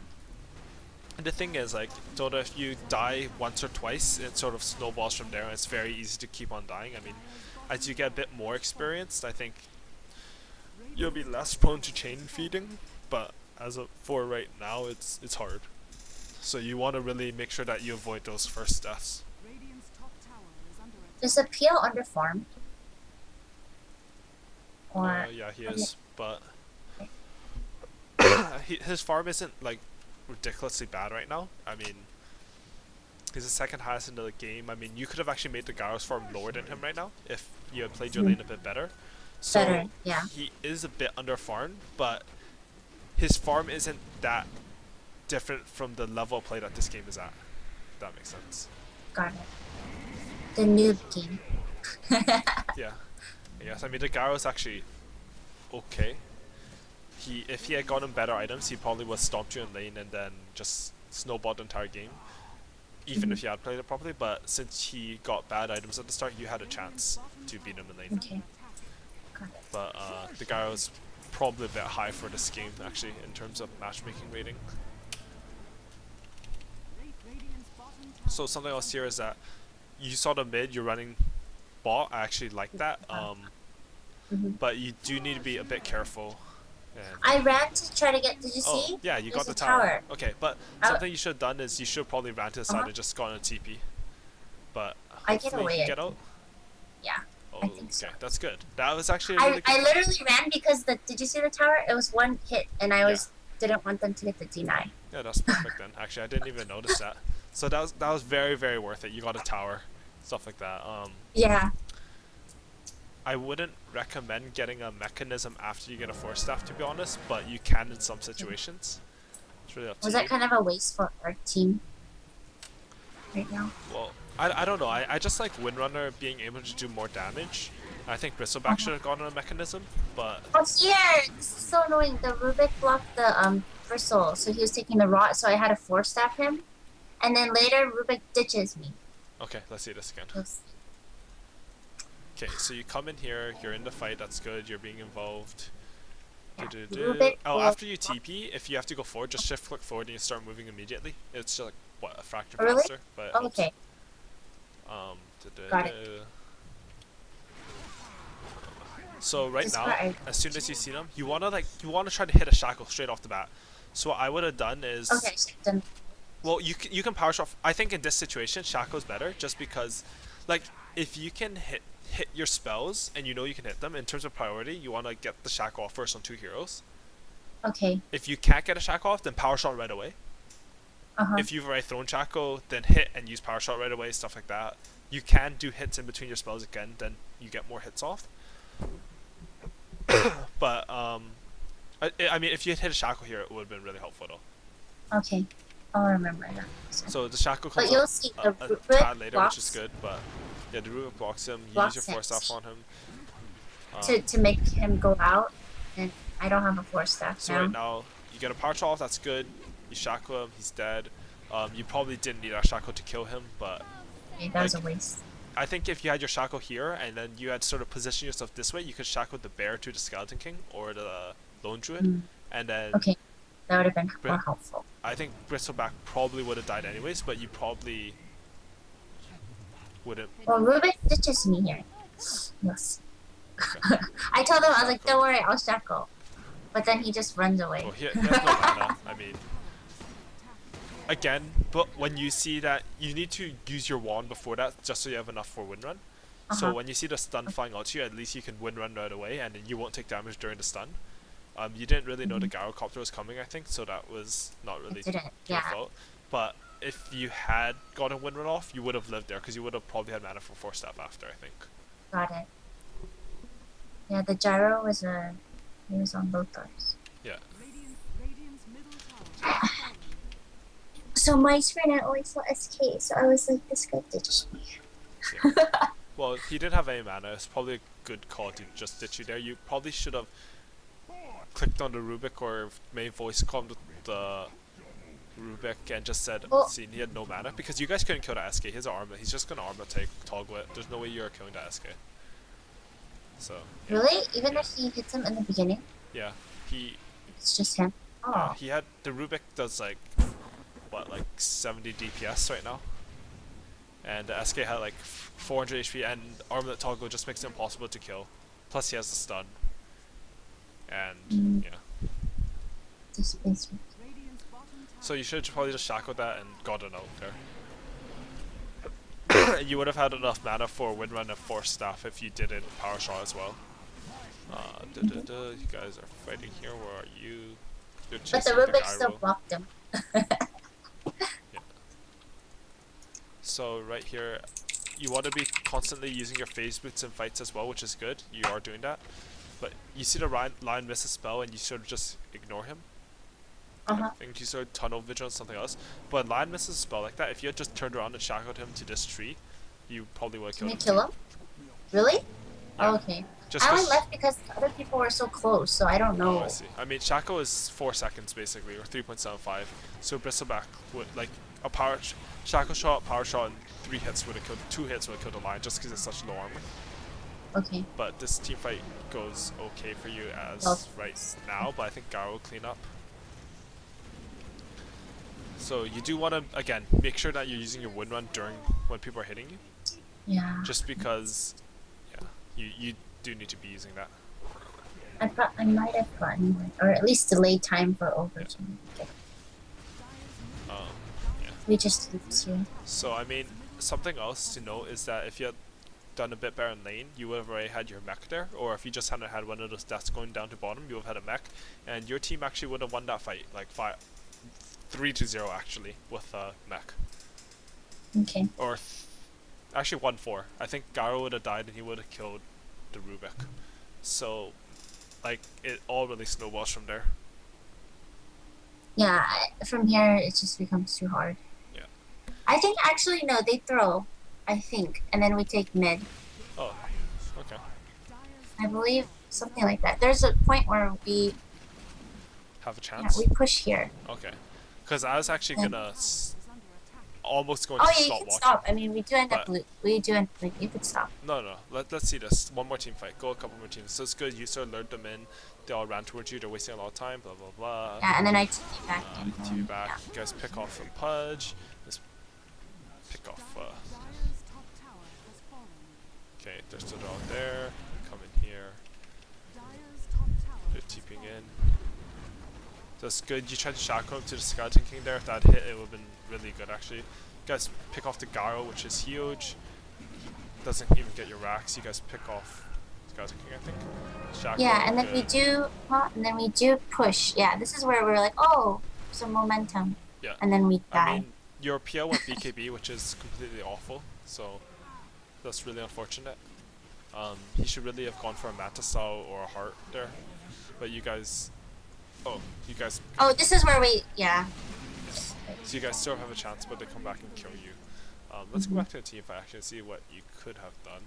and the thing is, like Dota, if you die once or twice, it sort of snowballs from there, and it's very easy to keep on dying. I mean, as you get a bit more experienced, I think you'll be less prone to chain feeding. But as of for right now, it's hard. So you want to really make sure that you avoid those first deaths. Is the PO underformed? Or Yeah, he okay. is, but his farm isn't like ridiculously bad right now. I mean, he's the second highest in the game. I mean, you could have actually made the Gyros farm lower than him right now if you had played your lane a bit better. So better, yeah. he is a bit under farmed, but his farm isn't that different from the level of play that this game is at. If that makes sense. Got it. The noob game. Yeah. Yes, I mean the Gyro's actually okay. If he had gotten better items, he probably would have stomped you in lane and then just snowballed the entire game. Even if you had played it properly, but since he got bad items at the start, you had a chance to beat him in lane. Okay. Got it. But the Gyro's probably a bit high for this game actually in terms of matchmaking rating. So something else here is that you saw the mid, you're running bot. I actually like that. But you do need to be a bit careful. And I ran to try to get. Did you see? yeah, you There's got the a tower. Okay, but something you should have done is you should have probably ran to the side and just gotten a TP. But I get hopefully away. you get out. Yeah. Oh, I think so. okay, that's good. That was actually a really good. I literally ran because did you see the tower? It was one hit and I didn't want them to get the D9. Yeah, that's perfect then. Actually, I didn't even notice that. So that was very, very worth it. You got a tower, stuff like that. Yeah. I wouldn't recommend getting a mechanism after you get a force staff, to be honest, but you can in some situations. It's really up to Was you. that kind of a waste for our team right now? Well, I don't know. I just like Windrunner being able to do more damage. I think Bristleback should have gotten a mechanism, but Oh, here! This is so annoying. The Rubik blocked the bristle, so he was taking the rot, so I had to force staff him. And then later, Rubik ditches me. okay, let's see this again. Oops. Okay, so you come in here, you're in the fight, that's good, you're being involved. Yeah. Do-do-do. Rubik Oh, will- after you TP, if you have to go forward, just shift click forward and you start moving immediately. It's just like, what, a fracture Really? faster? But it Oh, helps. okay. Got it. So right This now, part I- as soon as you see them, you wanna try to hit a shackle straight off the bat. So what I would have done is, Okay, so done. well, you can power shot. I think in this situation, shackle's better, just because, like, if you can hit your spells and you know you can hit them in terms of priority, you wanna get the shackle off first on 2 heroes. Okay. If you can't get a shackle off, then power shot right away. Uh-huh. If you've already thrown shackle, then hit and use power shot right away, stuff like that. You can do hits in between your spells again, then you get more hits off. But I mean, if you had hit a shackle here, it would have been really helpful though. Okay. I'll remember that. So the shackle But comes you'll up see a the tad Rubik later, blocks which is good. But yeah, the Rubik blocks him. You Blocks use your force him. staff on him. to make him go out, and I don't have a force staff So now. right now, you get a power shot off. That's good. You shackle him. He's dead. You probably didn't need a shackle to kill him, but Okay, that was a waste. I think if you had your shackle here and then you had sort of positioned yourself this way, you could shackle the bear to the Skeleton King or the Lone Druid, and then Okay, that would have been Bri- more helpful. I think Bristleback probably would have died anyways, but you probably wouldn't. Well, Rubik ditches me here. Yes. I told him, I was like, don't worry, I'll shackle. But then he just runs away. Well, he has no mana. I mean, again, but when you see that, you need to use your wand before that just so you have enough for Windrun. So when you see the stun flying out to you, at least you can Windrun right away, and then you won't take damage during the stun. You didn't really know the gyrocopter was coming, I think, so that was not I really didn't. your Yeah, fault. But if you had gotten wind run off, you would have lived there because you would have probably had mana for Force Staff after, I think. got it. Yeah, the gyro was he was on both bars. Yeah. So my screen, I always saw SK, so I was like, this guy ditched me. Yeah. Well, he didn't have any mana. It's probably a good call to just ditch you there. You probably should have clicked on the Rubik or main voice commed the Rubik and just said, Well, see, he had no mana because you guys couldn't kill that SK. His armor, he's just gonna armor take toggle it. There's no way you're killing that SK. So. Yeah. really? Even if he hits him in the beginning? Yeah. He. It's just him? Oh. He had the Rubik does like what, like 70 DPS right now, and the SK had like 400 HP, and armlet toggle just makes it impossible to kill. Plus he has the stun, and yeah. Displacement. So you should probably just shackled that and got an out there. You would have had enough mana for Windrun and Force Staff if you did it Power Shot as well. You guys are fighting here. Where are you? You're But the chasing Rubik gyro. still blocked him. Yeah. So right here, you want to be constantly using your phase boots in fights as well, which is good. You are doing that. But you see the lion miss a spell and you sort of just ignore him. I think you sort of tunnel vision on something else. But lion misses a spell like that. If you had just turned around and shackled him to this tree, you probably would have Can killed you him. kill him? Really? Yeah. Oh, okay. Just I only left because other people were so close, so I don't know. Oh, I see. I mean, Shackle is 4 seconds basically, or 3.75. So Bristleback would like a Shackle shot, power shot, and 3 hits would have killed. 2 hits would have killed the lion just because it's such low armor. Okay. But this team fight goes okay for you as right now, but I think Garo will clean up. So you do want to again make sure that you're using your wind run during when people are hitting you. Yeah. Just because, yeah, you do need to be using that. I might have gotten, or at least delayed time for overs. Yeah. We just lose here. So I mean, something else to note is that if you had done a bit better in lane, you would have already had your mech there, or if you just hadn't had one of those deaths going down to bottom, you would have had a mech, and your team actually would have won that fight, like 3-0 actually, with mech. Okay. Or actually 1-4. I think Garo would have died and he would have killed the Rubik. So, like, it all really snowballs from there. Yeah, from here it just becomes too hard. Yeah. I think actually no, they throw, I think, and then we take mid. Oh, okay. I believe something like that. There's a point where we Have a chance? we push here. Okay. Because I was actually gonna almost going Oh to yeah, you stop can watching. stop. I mean, we do end up you could stop. No. Let's see this. One more team fight. Go a couple more teams. So it's good. You sort of lured them in. They all ran towards you. They're wasting a lot of time. Blah blah blah. Yeah, and then I TV back. TV back. Yeah. You guys pick off from Pudge. Let's pick off. Okay, they're still out there. Come in here. They're TPing in. That's good. You tried to shackle him to the Skeleton King there. If that hit, it would have been really good actually. You guys pick off the Garo, which is huge. Doesn't even get your racks. You guys pick off Skeleton King, I think. Shackle, Yeah, and then good. we do push. Yeah, this is where we're like, oh, some momentum. Yeah. And then we die. I mean, your PL went BKB, which is completely awful. So that's really unfortunate. He should really have gone for a Matasal or a Heart there, but you guys. Oh, you guys. Oh, this is where we, yeah. So you guys still have a chance, but they come back and kill you. Let's go back to the team fight actually and see what you could have done.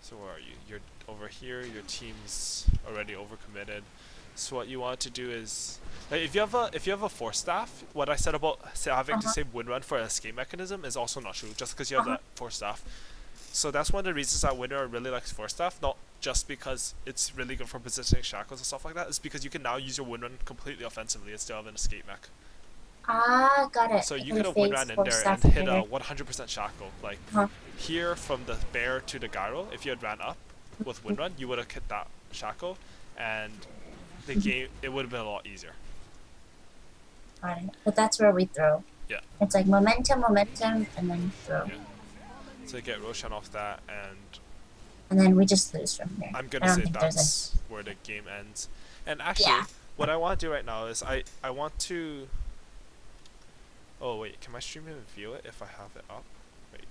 So where are you? You're over here. Your team's already overcommitted. So what you want to do is, like, if you have a Force Staff, what I said about having to save Windrun for an escape mechanism is also not true. Just because you have that Force Staff. So that's one of the reasons that Winner really likes Force Staff, not just because it's really good for positioning shackles and stuff like that. It's because you can now use your Windrun completely offensively and still have an escape mech. Ah, got it. So you could have Windrun in there and hit a 100% shackle. Like here from the bear to the gyro, if you had ran up with Windrun, you would have hit that shackle, and the game it would have been a lot easier. Got it. But that's where we throw. Yeah. It's like momentum, and then throw. Yeah. So get Roshan off that, and and then we just lose from there. I'm I gonna don't say think there's any. that's where the game ends. And Yeah. actually, what I want to do right now is I want to. Oh wait, can my stream even view it if I have it up? Wait.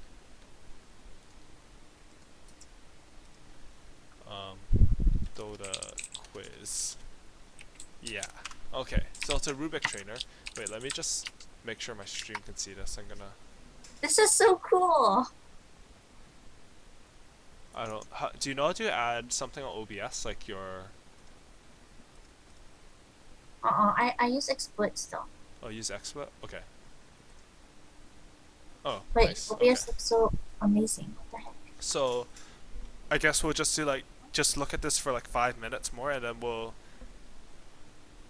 Um, Dota quiz. Yeah. Okay. So it's a Rubik trainer. Wait, let me just make sure my stream can see this. I'm gonna. This is so cool. I don't. Do you know how to add something on OBS like your? I use exploit still. Oh, use XSplit. Okay. Oh, Wait, nice. Okay. OBS looks so amazing. What the heck? So I guess we'll just do like just look at this for like 5 minutes more, and then we'll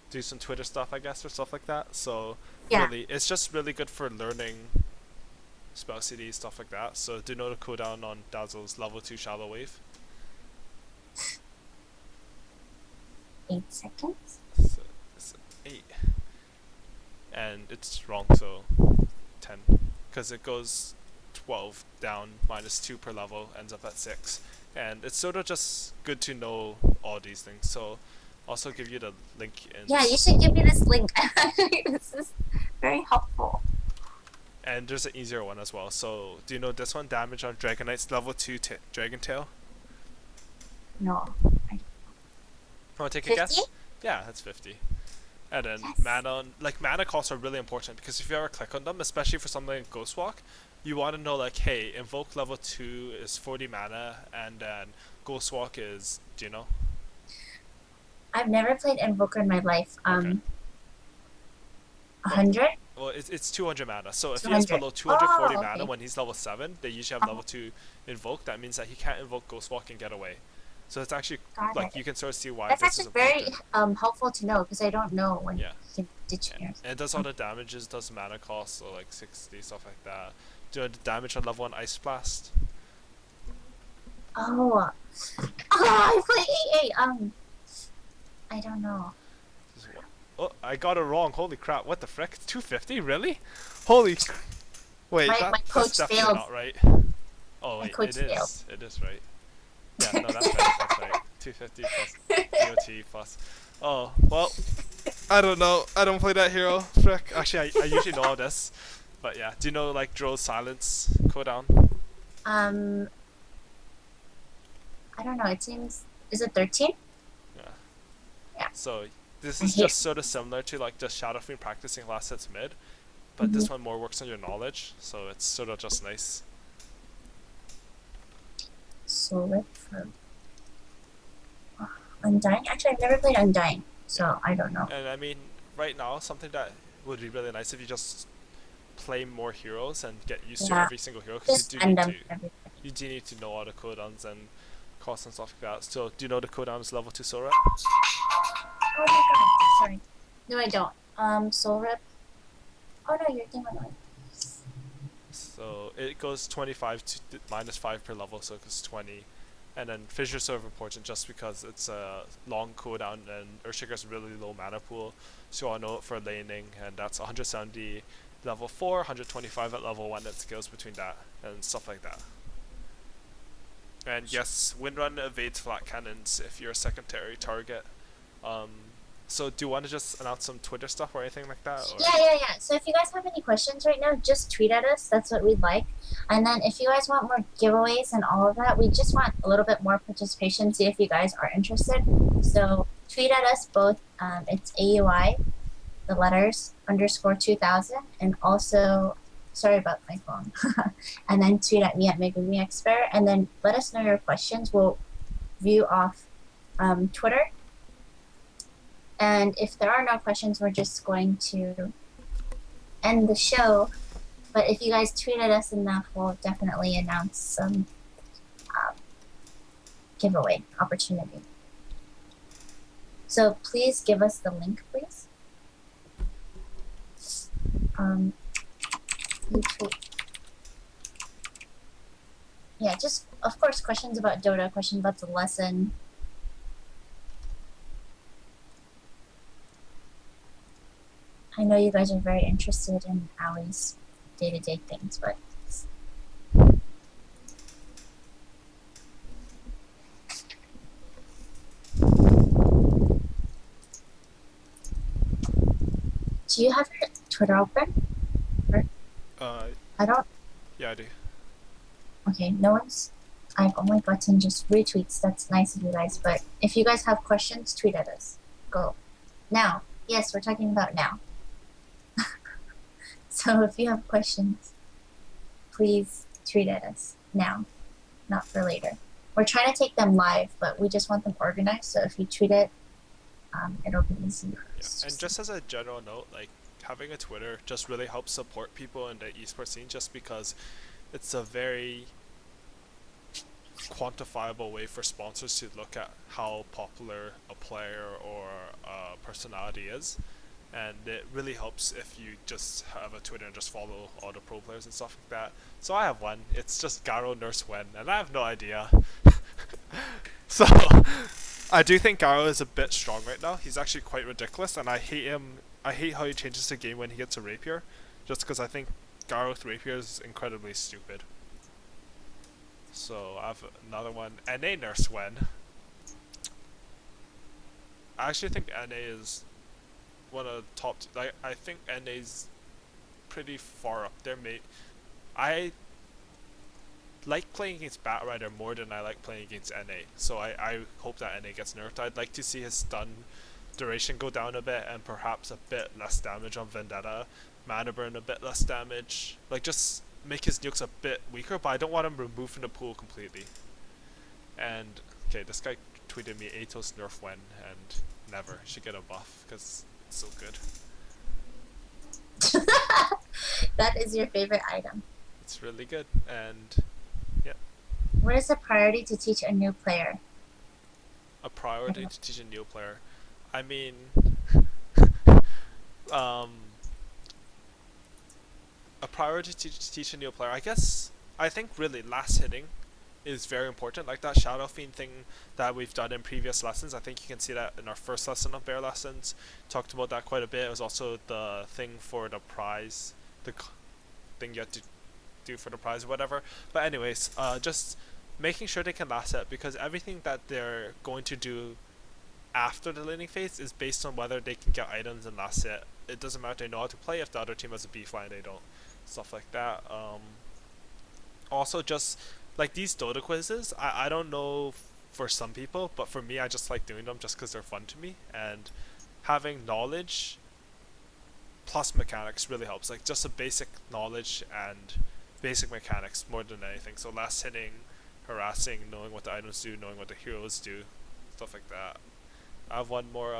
do some Twitter stuff, I guess, or stuff like that. So Yeah. really, it's just really good for learning spell CD stuff like that. So do you know the cooldown on Dazzle's level 2 Shallow Wave? 8 seconds. So it's 8, and it's wrong. So 10, because it goes 12 down -2 per level, ends up at 6, and it's sort of just good to know all these things. So also give you the link in. Yeah, you should give me this link. This is very helpful. And there's an easier one as well. So do you know this one? Damage on Dragonite's level 2 Dragon Tail. No. Want to take a 50? guess? Yeah, that's 50. And then Yes. mana costs are really important, because if you ever click on them, especially for something like Ghost Walk, you want to know like, hey, Invoke level 2 is 40 mana, and then Ghost Walk is, do you know? I've never played Invoker in my life. Okay. 100? Well, it's 200 mana. So if he 200. has below 240 Oh, mana okay. when he's level 7, they usually have level 2 Invoke. That means that he can't invoke Ghost Walk and get away. So it's actually, Got like, it. you can sort of see why That's this is actually very important. helpful to know, because I don't know when Yeah. you can ditch me. And it does all the damages, does mana cost, so like 60, stuff like that. Do the damage on level 1 Ice Blast. Oh. I play AA. I don't know. Oh, I got it wrong. Holy crap, what the frick? 250? Really? Holy wait, My that's coach definitely failed. not right. Oh My wait, coach it is. failed. It is right. Yeah, no, that's right. That's right. 250 plus DOT plus. Oh, well, I don't know. I don't play that hero. Frick. Actually, I usually know all this. But yeah, do you know like Drill's Silence cooldown? I don't know. It seems. Is it 13? Yeah. Yeah. So this I is hate- just sort of similar to like just Shadow Fiend practicing last hits mid, but this one more works on your knowledge, so it's sort of just nice. Solar for Undying. Actually, I've never played Undying, so I don't know. And I mean, right now, something that would be really nice if you just play more heroes and get used to Yeah. every single hero, because Just you do need random to. everything. You do need to know all the cooldowns and costs and stuff like that. So, do you know the cooldowns level 2 Sora? Oh my god, sorry. No, I don't. Soul Rip. Oh no, your thing went away. So it goes 25 to -5 per level, so it goes 20. And then Fissure Sort of important just because it's a long cooldown, and Earthshaker's really low mana pool, so I know it for laning, and that's 170 level 4, 125 at level 1, it scales between that, and stuff like that. And yes, Windrun evades flat cannons if you're a secondary target. So do you want to just announce some Twitter stuff or anything like that? Or? Yeah. So if you guys have any questions right now, just tweet at us. That's what we'd like. And then if you guys want more giveaways and all of that, we just want a little bit more participation. See if you guys are interested. So tweet at us both. It's AUI, the letters _2000, and also, sorry about my phone. And then tweet at me at megumixbear, and then let us know your questions. We'll view off Twitter. And if there are no questions, we're just going to end the show. But if you guys tweeted us enough, we'll definitely announce some giveaway opportunity. So please give us the link, please. You tweet. Yeah, just, of course, questions about Dota, questions about the lesson. I know you guys are very interested in Allie's day-to-day things, but Do you have your Twitter open? Or Uh, I don't. yeah, I do. Okay, no one's. I've only gotten just retweets. That's nice of you guys. But if you guys have questions, tweet at us. Go now. Yes, we're talking about now. So if you have questions, please tweet at us now, not for later. We're trying to take them live, but we just want them organized. So if you tweet it, it'll be easy for Yeah, us. and just as a general note, like having a Twitter just really helps support people in the esports scene, just because it's a very quantifiable way for sponsors to look at how popular a player or a personality is. And it really helps if you just have a Twitter and just follow all the pro players and stuff like that. So I have one. It's just Garo Nurse Wen, and I have no idea. So I do think Garo is a bit strong right now. He's actually quite ridiculous, and I hate him. I hate how he changes the game when he gets a rapier, just because I think Garo with rapier is incredibly stupid. So I have another one. NA Nurse Wen. I actually think NA is one of the top. Like I think NA's pretty far up there, mate. I like playing against Batrider more than I like playing against NA. So I hope that NA gets nerfed. I'd like to see his stun duration go down a bit and perhaps a bit less damage on Vendetta. Mana burn a bit less damage. Like just make his nukes a bit weaker, but I don't want him removed from the pool completely. And okay, this guy tweeted me Atos nerf when and never should get a buff because it's so good. That is your favorite item. It's really good and yeah, What is a priority to teach a new player? a priority to teach a new player. I mean, um, a priority to teach a new player. I guess I think really last hitting is very important. Like that Shadow Fiend thing that we've done in previous lessons. I think you can see that in our first lesson of Bear Lessons. Talked about that quite a bit. It was also the thing for the prize, the thing you have to do for the prize or whatever. But anyways, just making sure they can last hit because everything that they're going to do after the laning phase is based on whether they can get items and last hit. It doesn't matter if they know how to play if the other team has a beef line they don't. Stuff like that. Also just like these Dota quizzes, I don't know for some people, but for me I just like doing them just because they're fun to me and having knowledge plus mechanics really helps. Like just a basic knowledge and basic mechanics more than anything. So last hitting, harassing, knowing what the items do, knowing what the heroes do, stuff like that. I have one more.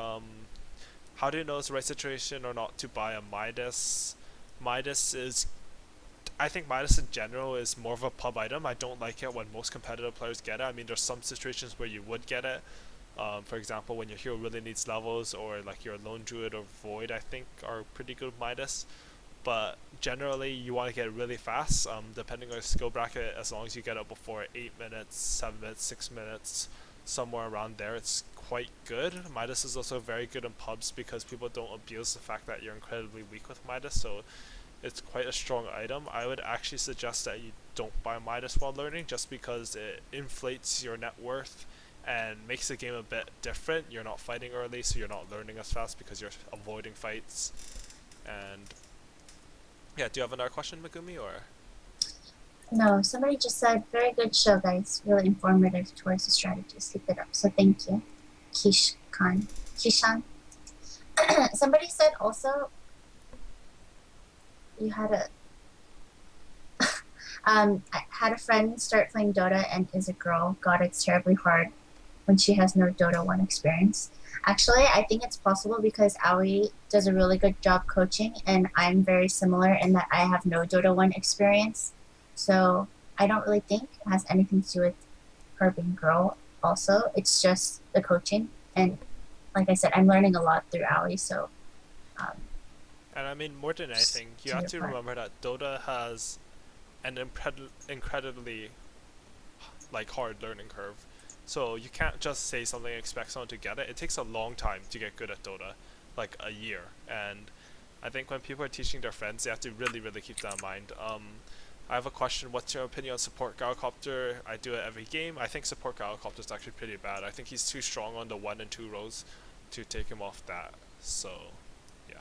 How do you know it's the right situation or not to buy a Midas? Midas is. I think Midas in general is more of a pub item. I don't like it when most competitive players get it. I mean, there's some situations where you would get it. For example, when your hero really needs levels, or like your lone druid or void, I think are pretty good with Midas. But generally, you want to get it really fast. Depending on your skill bracket, as long as you get it before 8 minutes, 7 minutes, 6 minutes, somewhere around there, it's quite good. Midas is also very good in pubs because people don't abuse the fact that you're incredibly weak with Midas. So it's quite a strong item. I would actually suggest that you don't buy Midas while learning just because it inflates your net worth and makes the game a bit different. You're not fighting early, so you're not learning as fast because you're avoiding fights. And yeah, do you have another question, Megumi, or? No, somebody just said, very good show, guys. Really informative towards the strategies. Keep it up. So thank you. Kishan. Somebody said also you had a I had a friend start playing Dota and is a girl. God, it's terribly hard when she has no Dota 1 experience. Actually, I think it's possible because Aoi does a really good job coaching, and I'm very similar in that I have no Dota 1 experience. So I don't really think it has anything to do with her being a girl also. It's just the coaching. And like I said, I'm learning a lot through Aoi, so um, And I mean, more than anything, you have to remember that Dota has an incredibly like hard learning curve. So you can't just say something and expect someone to get it. It takes a long time to get good at Dota, like a year. And I think when people are teaching their friends, they have to really, really keep that in mind. I have a question. What's your opinion on support Gyrocopter? I do it every game. I think support Gyrocopter is actually pretty bad. I think he's too strong on the 1 and 2 rows to take him off that. So, yeah.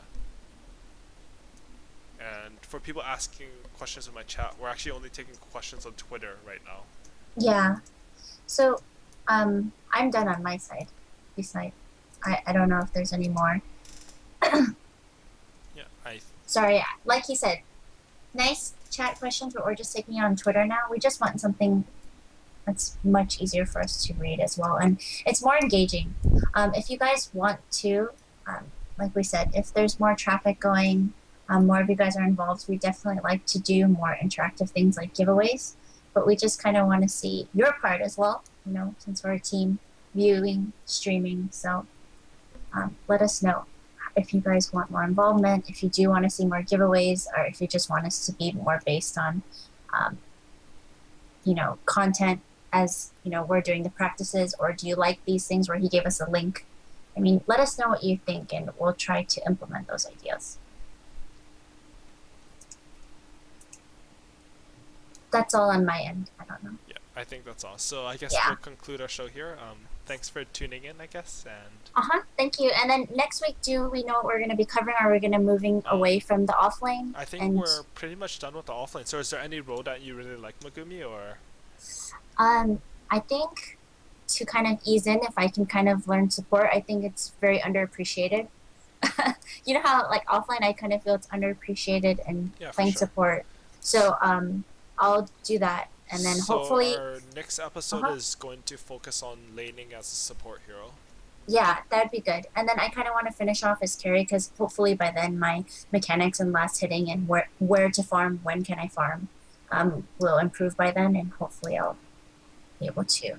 And for people asking questions in my chat, we're actually only taking questions on Twitter right now. Yeah. So, I'm done on my side. Besides, I don't know if there's any more. Yeah, I Sorry, like he said, nice chat questions, but we're just taking it on Twitter now. We just want something that's much easier for us to read as well, and it's more engaging. If you guys want to, like we said, if there's more traffic going, more of you guys are involved, we definitely like to do more interactive things like giveaways, but we just kind of want to see your part as well, you know, since we're a team viewing, streaming. So let us know if you guys want more involvement, if you do want to see more giveaways, or if you just want us to be more based on, um, you know, content as, you know, we're doing the practices, or do you like these things where he gave us a link? I mean, let us know what you think and we'll try to implement those ideas. That's all on my end. I don't know. yeah, I think that's all. So I guess Yeah. we'll conclude our show here. Thanks for tuning in, I guess, and Thank you. And then next week, do we know what we're going to be covering? Are we going to moving um, away from the offlane? I think And we're pretty much done with the offline. So is there any role that you really like, Megumi, or I think to kind of ease in, if I can kind of learn support, I think it's very underappreciated. You know how like offline, I kind of feel it's underappreciated and yeah, for playing sure. support. So I'll do that, and then So hopefully, our next episode uh-huh, is going to focus on laning as a support hero. yeah, that'd be good. And then I kind of want to finish off as carry because hopefully by then my mechanics and last hitting and where to farm, when can I farm, will improve by then, and hopefully I'll be able to